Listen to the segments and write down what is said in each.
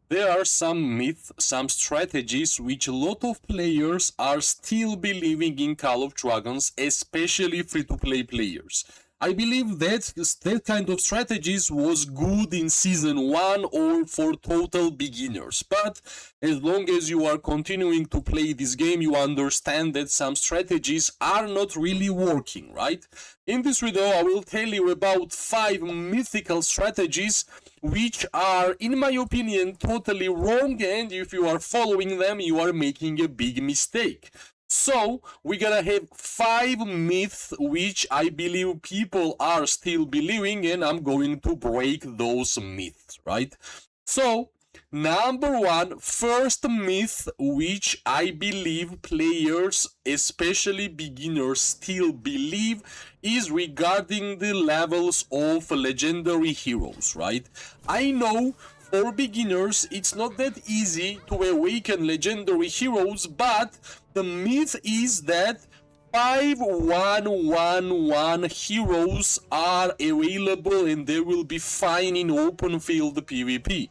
There are some myths, some strategies which a lot of players are still believing in Call of Dragons, especially free-to-play players. I believe that kind of strategies was good in season 1 or for total beginners, but as long as you are continuing to play this game, you understand that some strategies are not really working, right? In this video, I will tell you about 5 mythical strategies which are, in my opinion, totally wrong, and if you are following them, you are making a big mistake. So, we're gonna have 5 myths which I believe people are still believing, and I'm going to break those myths, right? So, number 1, first myth which I believe players, especially beginners, still believe is regarding the levels of legendary heroes, right? I know for beginners it's not that easy to awaken legendary heroes, but the myth is that 5111 heroes are available and they will be fine in open field PvP.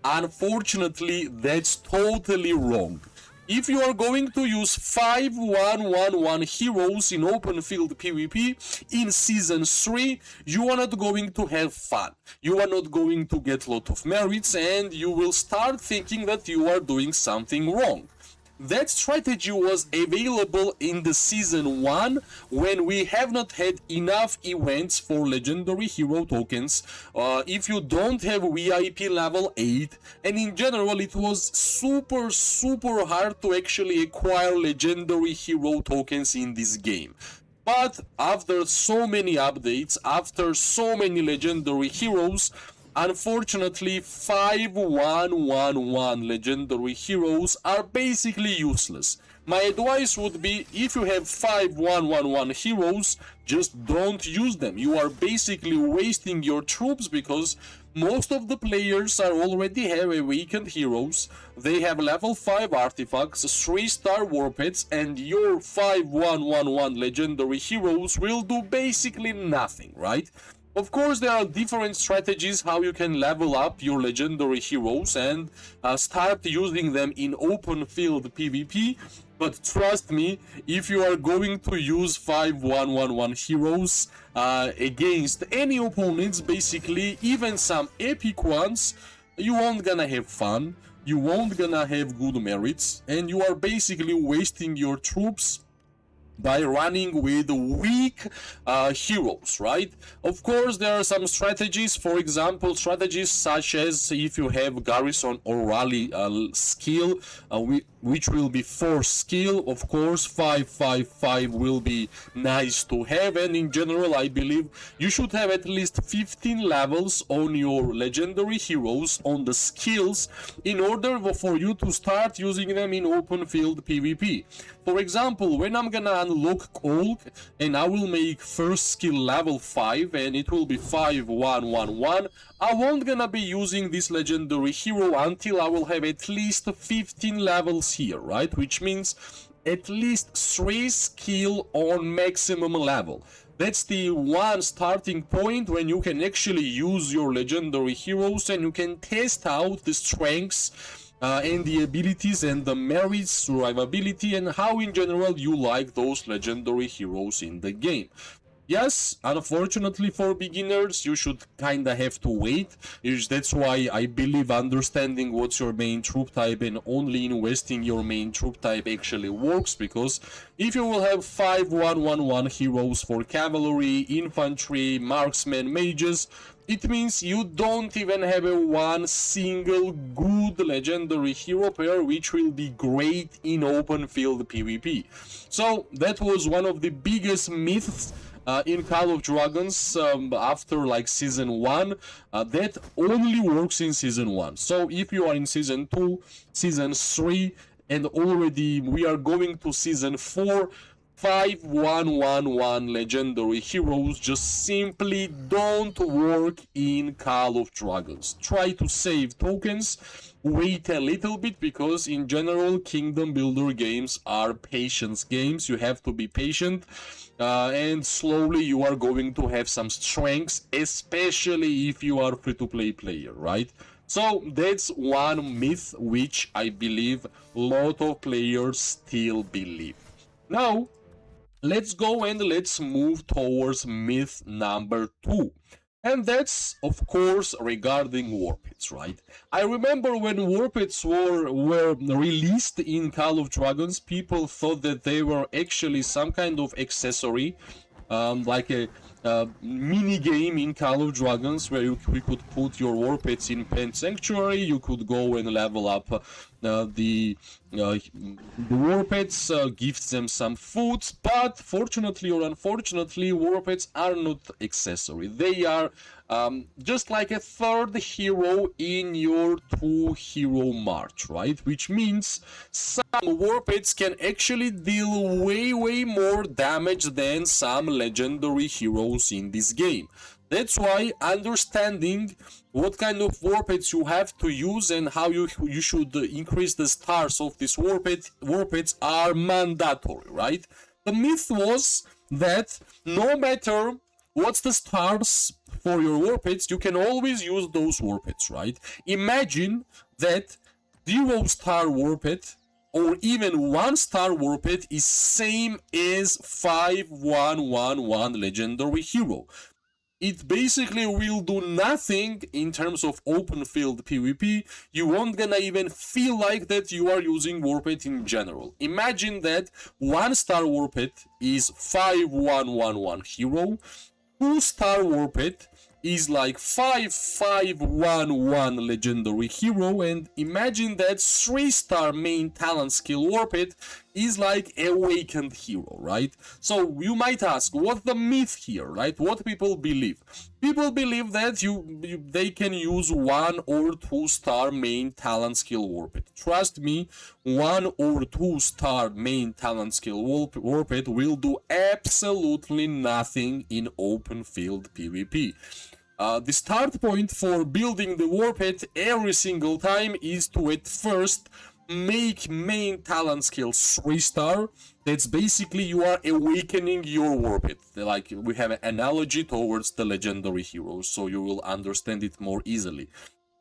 Unfortunately, that's totally wrong. If you are going to use 5111 heroes in open field PvP in season 3, you are not going to have fun. You are not going to get a lot of merits and you will start thinking that you are doing something wrong. That strategy was available in the season 1 when we have not had enough events for legendary hero tokens. If you don't have VIP level 8, and in general it was super hard to actually acquire legendary hero tokens in this game. But after so many updates, after so many legendary heroes, unfortunately 5111 legendary heroes are basically useless. My advice would be, if you have 5111 heroes, just don't use them. You are basically wasting your troops because most of the players are already have awakened heroes. They have level 5 artifacts, 3-star warpads, and your 5111 legendary heroes will do basically nothing, right? Of course, there are different strategies how you can level up your legendary heroes and start using them in open field PvP. But trust me, if you are going to use 5111 heroes against any opponents, basically, even some epic ones, you won't gonna have fun, you won't gonna have good merits, and you are basically wasting your troops by running with weak heroes, right? Of course, there are some strategies, for example, strategies such as if you have garrison or rally skill, which will be 4 skill, of course 555 will be nice to have, and in general I believe you should have at least 15 levels on your legendary heroes on the skills in order for you to start using them in open field PvP. For example, when I'm gonna unlock Colk and I will make first skill level 5 and it will be 5111, I won't gonna be using this legendary hero until I will have at least 15 levels here, right? Which means at least 3 skill on maximum level. That's the one starting point when you can actually use your legendary heroes and you can test out the strengths and the abilities and the merits, survivability, and how in general you like those legendary heroes in the game. Yes, unfortunately for beginners, you should kinda have to wait. That's why I believe understanding what's your main troop type and only investing your main troop type actually works, because if you will have 5111 heroes for cavalry, infantry, marksmen, mages, it means you don't even have a one single good legendary hero pair which will be great in open field PvP. So that was one of the biggest myths in Call of Dragons after like season 1 that only works in season 1. So if you are in season 2, season 3, and already we are going to season 4, 5111 legendary heroes just simply don't work in Call of Dragons. Try to save tokens, wait a little bit, because in general kingdom builder games are patience games. You have to be patient and slowly you are going to have some strengths, especially if you are free to play player, right? So that's one myth which I believe a lot of players still believe. Now, let's go and let's move towards myth number 2. And that's, of course, regarding warpits, right? I remember when warpits were released in Call of Dragons, people thought that they were actually some kind of accessory, like a mini game in Call of Dragons where you could put your warpits in Pen Sanctuary. You could go and level up the warpits, gives them some food, but fortunately or unfortunately, warpits are not accessory. They are just like a third hero in your 2-hero march, right? Which means some warpits can actually deal way more damage than some legendary heroes in this game. That's why understanding what kind of warpits you have to use and how you should increase the stars of these warpits are mandatory, right? The myth was that no matter what's the stars for your warpits, you can always use those warpits, right? Imagine that 0-star warpit or even 1-star warpit is same as 5111 legendary hero. It basically will do nothing in terms of open field PvP. You won't gonna even feel like that you are using warpit in general. Imagine that 1-star warpit is 5111 hero, 2-star warpit is like 5511 legendary hero, and imagine that 3-star main talent skill warpit is like awakened hero, right? So you might ask, what's the myth here, right? What people believe? People believe that they can use 1 or 2-star main talent skill warpit. Trust me, 1 or 2-star main talent skill warpit will do absolutely nothing in open field PvP. The start point for building the warpit every single time is to at first make main talent skill 3-star. That's basically you are awakening your warpit. Like we have an analogy towards the legendary heroes, so you will understand it more easily.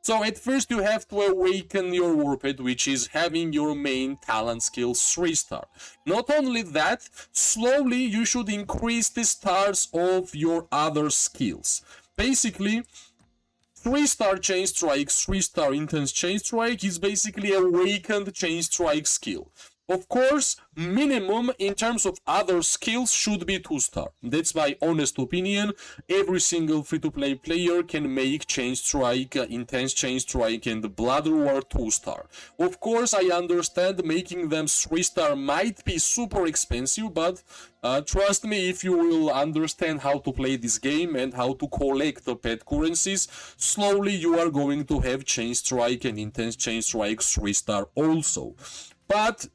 So at first you have to awaken your warpit, which is having your main talent skill 3-star. Not only that, slowly you should increase the stars of your other skills. Basically, 3-star Chain Strike, 3-star Intense Chain Strike is basically awakened Chain Strike skill. Of course, minimum in terms of other skills should be 2-star. That's my honest opinion. Every single free-to-play player can make Chain Strike, Intense Chain Strike, and Blood Roar 2-star. Of course, I understand making them 3-star might be super expensive, but trust me, if you will understand how to play this game and how to collect the pet currencies, slowly you are going to have Chain Strike and Intense Chain Strike 3-star also. But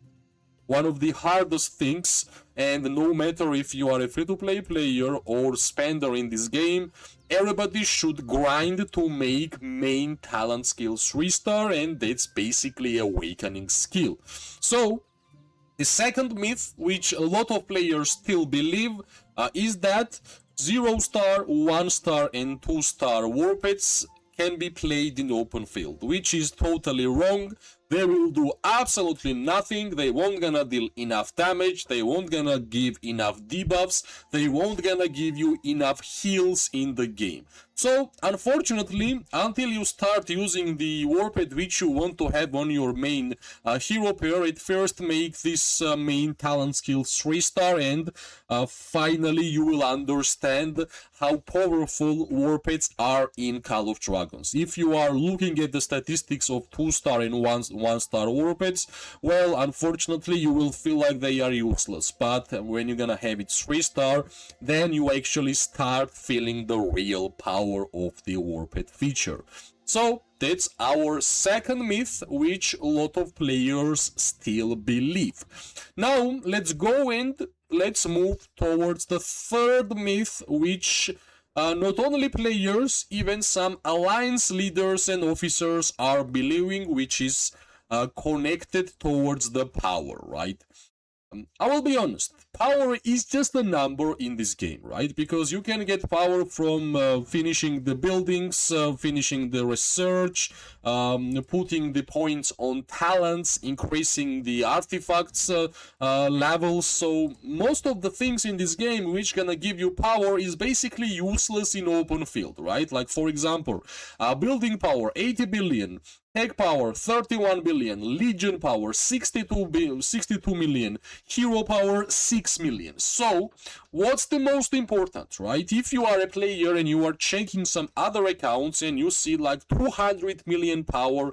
one of the hardest things, and no matter if you are a free-to-play player or spender in this game, everybody should grind to make main talent skill 3-star, and that's basically awakening skill. So the second myth, which a lot of players still believe, is that 0-star, 1-star, and 2-star warpits can be played in open field, which is totally wrong. They will do absolutely nothing. They won't gonna deal enough damage. They won't gonna give enough debuffs. They won't gonna give you enough heals in the game. So, unfortunately, until you start using the warpit which you want to have on your main hero pair, it first makes this main talent skill 3-star, and finally you will understand how powerful warpits are in Call of Dragons. If you are looking at the statistics of 2-star and 1-star warpits, well, unfortunately you will feel like they are useless, but when you're gonna have it 3-star, then you actually start feeling the real power of the warpit feature. So that's our second myth, which a lot of players still believe. Now let's go and let's move towards the third myth, which not only players, even some alliance leaders and officers are believing, which is connected towards the power, right? I will be honest, power is just a number in this game, right? Because you can get power from finishing the buildings, finishing the research, putting the points on talents, increasing the artifacts levels. So most of the things in this game which gonna give you power is basically useless in open field, right? Like for example, building power 80 billion, tech power 31 billion, legion power 62 million, hero power 6 million. So what's the most important, right? If you are a player and you are checking some other accounts and you see like 200 million power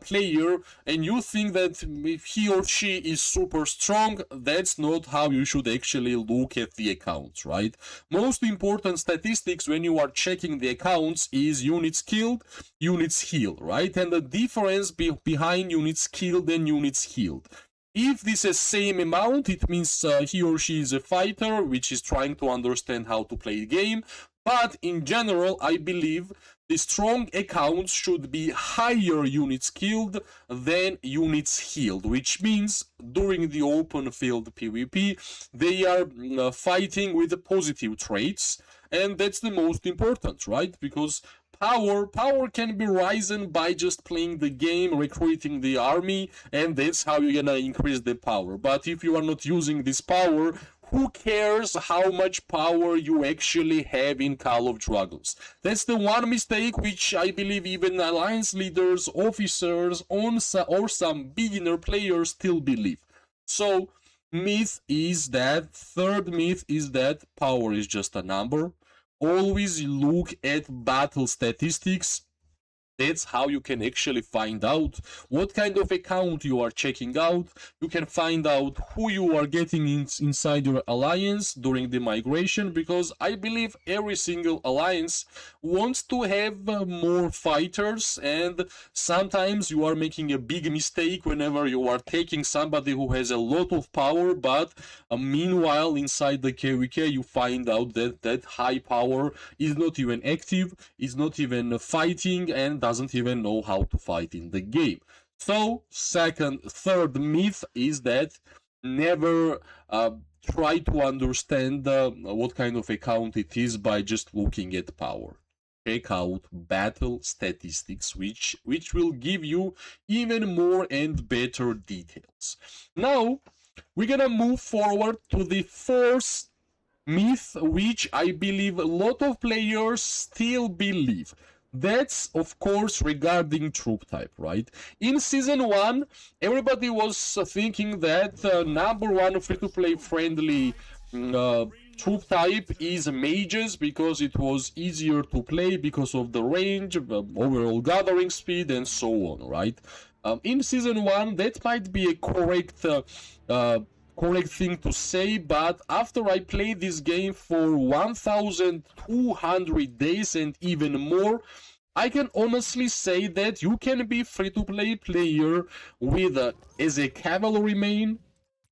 player and you think that if he or she is super strong, that's not how you should actually look at the accounts, right? Most important statistics when you are checking the accounts is units killed, units healed, right? And the difference behind units killed and units healed. If this is same amount, it means he or she is a fighter which is trying to understand how to play the game. But in general, I believe the strong accounts should be higher units killed than units healed, which means during the open field PvP, they are fighting with positive traits, and that's the most important, right? Because power can be risen by just playing the game, recruiting the army, and that's how you're gonna increase the power. But if you are not using this power, who cares how much power you actually have in Call of Dragons? That's the one mistake which I believe even alliance leaders, officers, or some beginner players still believe. So third myth is that power is just a number. Always look at battle statistics. That's how you can actually find out what kind of account you are checking out. You can find out who you are getting inside your alliance during the migration, because I believe every single alliance wants to have more fighters, and sometimes you are making a big mistake whenever you are taking somebody who has a lot of power, but meanwhile inside the KvK you find out that that high power is not even active, is not even fighting, and doesn't even know how to fight in the game. So third myth is that never try to understand what kind of account it is by just looking at power. Check out battle statistics, which will give you even more and better details. Now we're gonna move forward to the fourth myth, which I believe a lot of players still believe. That's, of course, regarding troop type, right? In Season 1, everybody was thinking that number one free-to-play friendly troop type is mages, because it was easier to play because of the range, overall gathering speed, and so on, right? In Season 1, that might be a correct thing to say, but after I played this game for 1,200 days and even more, I can honestly say that you can be free-to-play player with as a cavalry main.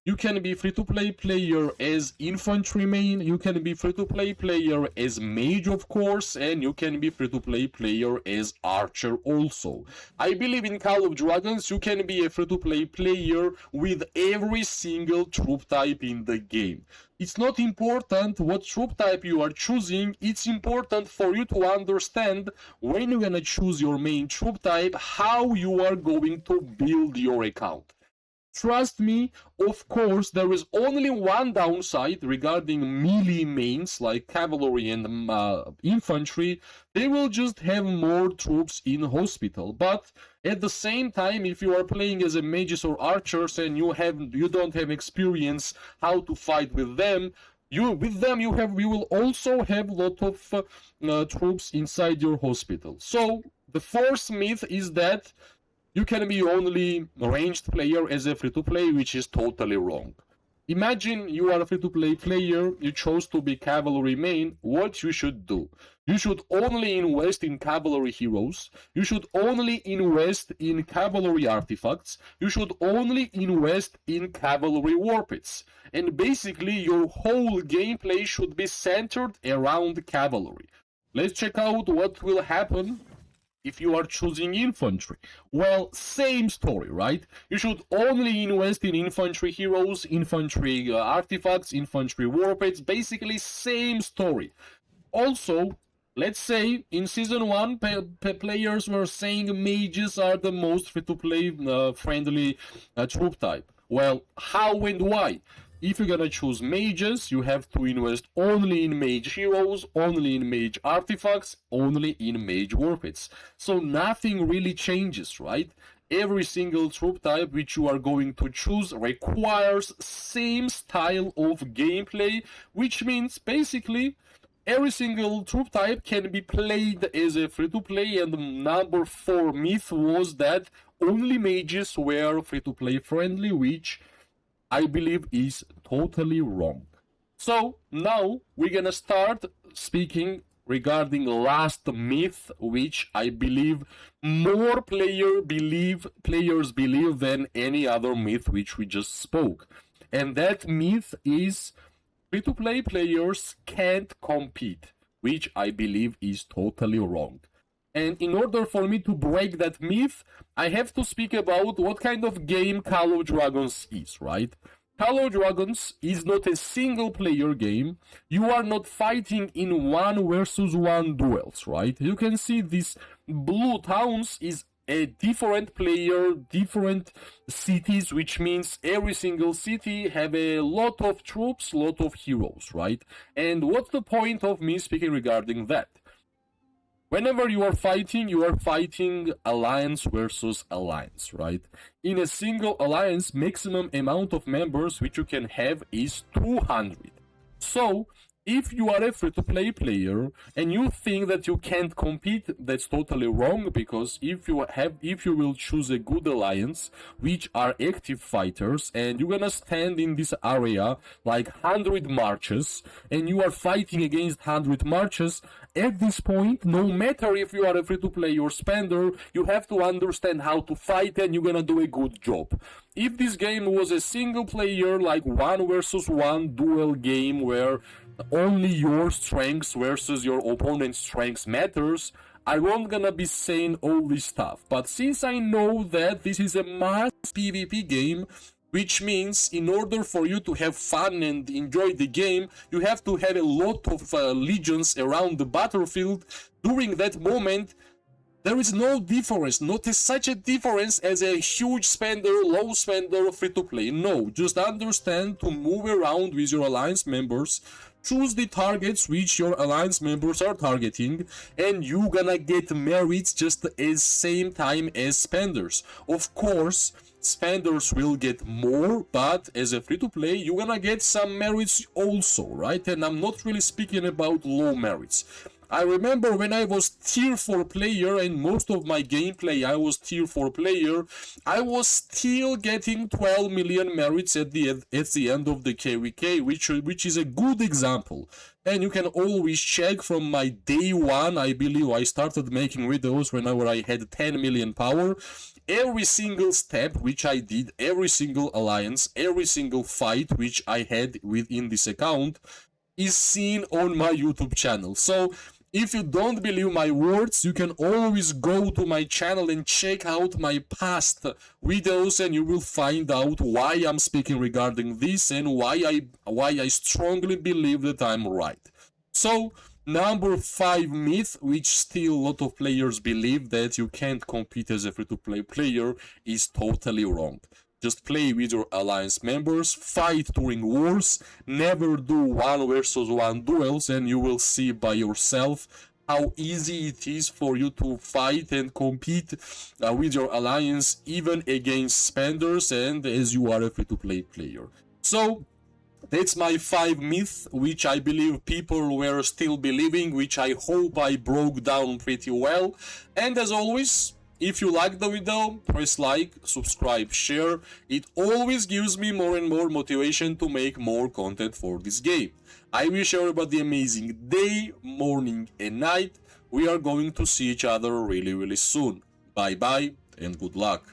You can be free-to-play player as infantry main, you can be free-to-play player as mage, of course, and you can be free-to-play player as archer also. I believe in Call of Dragons you can be a free-to-play player with every single troop type in the game. It's not important what troop type you are choosing, it's important for you to understand when you're gonna choose your main troop type, how you are going to build your account. Trust me, of course, there is only one downside regarding melee mains like cavalry and infantry. They will just have more troops in hospital. But at the same time, if you are playing as a mages or archers and you don't have experience how to fight with them, you will also have a lot of troops inside your hospital. So the fourth myth is that you can be only ranged player as a free-to-play, which is totally wrong. Imagine you are a free-to-play player, you chose to be cavalry main, what you should do? You should only invest in cavalry heroes, you should only invest in cavalry artifacts, you should only invest in cavalry warpits. And basically your whole gameplay should be centered around cavalry. Let's check out what will happen if you are choosing infantry? Well, same story, right? You should only invest in infantry heroes, infantry artifacts, infantry warpaths, basically same story. Also, let's say in season 1 players were saying mages are the most free-to-play friendly troop type. Well, how and why? If you're gonna choose mages, you have to invest only in mage heroes, only in mage artifacts, only in mage warpaths. So nothing really changes, right? Every single troop type which you are going to choose requires same style of gameplay, which means basically every single troop type can be played as a free-to-play, and the number 4 myth was that only mages were free-to-play friendly, which I believe is totally wrong. So now we're gonna start speaking regarding last myth, which I believe more players believe than any other myth which we just spoke. And that myth is free-to-play players can't compete, which I believe is totally wrong. And in order for me to break that myth, I have to speak about what kind of game Call of Dragons is, right? Call of Dragons is not a single-player game. You are not fighting in 1-versus-1 duels, right? You can see this blue towns is a different player, different cities, which means every single city have a lot of troops, lot of heroes, right? And what's the point of me speaking regarding that? Whenever you are fighting alliance versus alliance, right? In a single alliance, maximum amount of members which you can have is 200. So, if you are a free-to-play player and you think that you can't compete, that's totally wrong, because if you will choose a good alliance, which are active fighters, and you're gonna stand in this area like 100 marches, and you are fighting against 100 marches, at this point, no matter if you are a free-to-play or spender, you have to understand how to fight and you're gonna do a good job. If this game was a single player, like 1-versus-1 duel game where only your strengths versus your opponent's strengths matters, I won't gonna be saying all this stuff. But since I know that this is a mass PvP game, which means in order for you to have fun and enjoy the game, you have to have a lot of legions around the battlefield. During that moment, there is no difference, not such a difference as a huge spender, low spender, free-to-play. No, just understand to move around with your alliance members, choose the targets which your alliance members are targeting, and you gonna get merits just as same time as spenders. Of course, spenders will get more, but as a free-to-play, you're gonna get some merits also, right? And I'm not really speaking about low merits. I remember when I was tier 4 player and most of my gameplay I was tier 4 player, I was still getting 12 million merits at the end of the KVK, which is a good example. And you can always check from my day 1, I believe I started making videos whenever I had 10 million power. Every single step which I did, every single alliance, every single fight which I had within this account is seen on my YouTube channel. So if you don't believe my words, you can always go to my channel and check out my past videos, and you will find out why I'm speaking regarding this and why I strongly believe that I'm right. So, number 5 myth, which still a lot of players believe, that you can't compete as a free-to-play player, is totally wrong. Just play with your alliance members, fight during wars, never do 1-versus-1 duels, and you will see by yourself how easy it is for you to fight and compete with your alliance, even against spenders and as you are a free-to-play player. So, that's my 5 myths, which I believe people were still believing, which I hope I broke down pretty well. And as always, if you like the video, press like, subscribe, share. It always gives me more and more motivation to make more content for this game. I wish everybody an amazing day, morning and night. We are going to see each other really soon. Bye bye and good luck.